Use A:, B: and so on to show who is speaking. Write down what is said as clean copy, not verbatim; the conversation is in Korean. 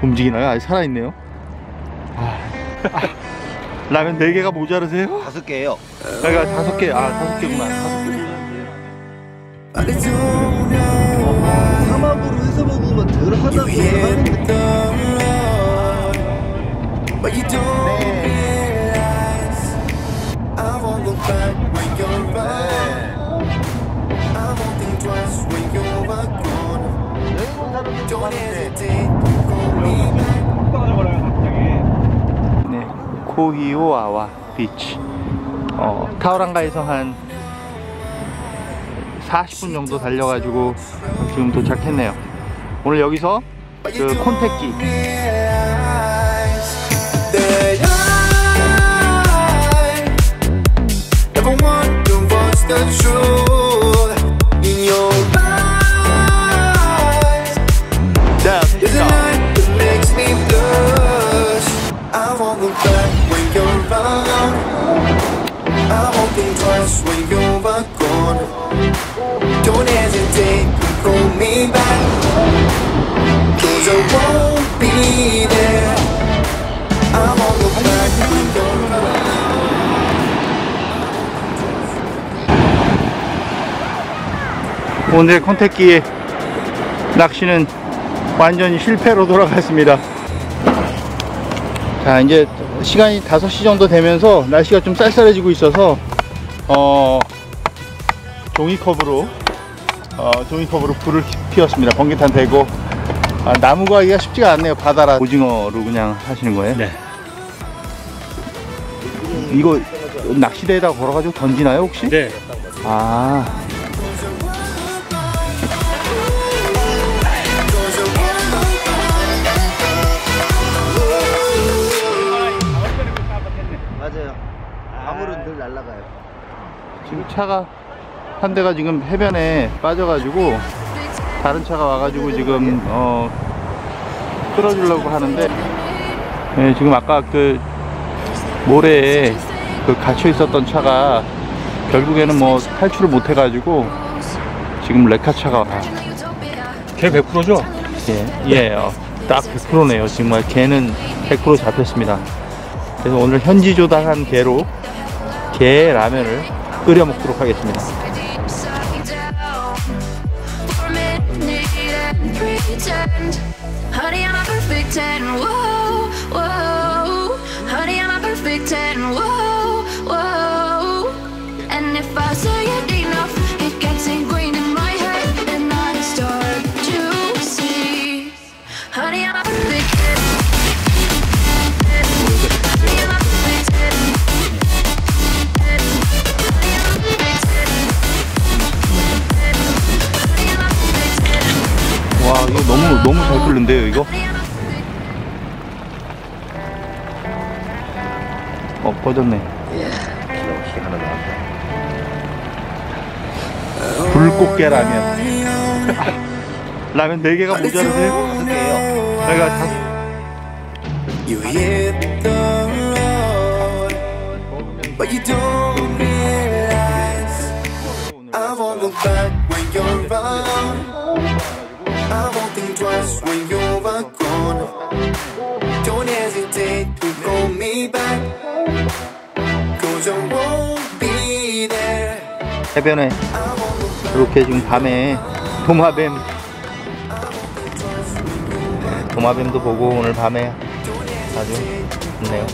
A: 움직이나요? 아직 살아있네요. 라면 4개가 모자르세요?
B: 5개예요.
A: 그러니까 5개, 5개구나. 5개.
B: 삼합으로 해서 먹으면 덜 하다고 하는데.
A: 네, 코히오아와 비치. 타오랑가에서 한 40분 정도 달려가지고 지금 도착했네요. 오늘 여기서 그 콘테끼
C: Don't hesitate, call me back, 'cause I won't be there. I won't look back when you're around.
A: 오늘 콘테끼의 낚시는 완전히 실패로 돌아갔습니다. 자, 이제 시간이 5시 정도 되면서 날씨가 좀 쌀쌀해지고 있어서 종이컵으로 불을 피웠습니다. 번개탄 대고. 나무 구하기가 쉽지가 않네요. 바다라. 오징어로 그냥 하시는 거예요?
D: 네.
A: 이거 낚시대에다 걸어가지고 던지나요 혹시?
D: 네.
B: 맞아요. 아무런 늘 날아가요.
A: 지금 차가 한 대가 지금 해변에 빠져가지고 다른 차가 와가지고 지금 끌어주려고 하는데, 네, 지금 아까 그 모래에 그 갇혀 있었던 차가 결국에는 뭐 탈출을 못 해가지고 지금 레카차가
D: 걔 100%죠?
A: 딱 100%네요. 정말 개는 100% 잡혔습니다. 그래서 오늘 현지 조달한 개로 게 라면을 끓여 먹도록 하겠습니다.
E: Honey, I'm a perfect 10. Whoa, whoa. Honey, I'm a perfect 10. Whoa, whoa. And if I say it enough, it gets ingrained in my head, and I start to see. Honey, I'm a perfect 10. Honey, I'm a perfect 10. Honey, I'm a perfect 10.
A: 와, 이거 너무 잘 끓는데요, 이거? 꺼졌네.
B: 역시 하나 나왔다.
A: 불꽃게 라면. 라면 4개가 모자르세요?
B: 5개예요.
A: 내가
C: You hit the road, but you don't realize I won't look back when you're around. I won't think twice when you're gone. Don't hesitate to call me back, 'cause I won't be there.
A: 해변에 이렇게 지금 밤에 도마뱀도 보고 오늘 밤에 아주 좋네요.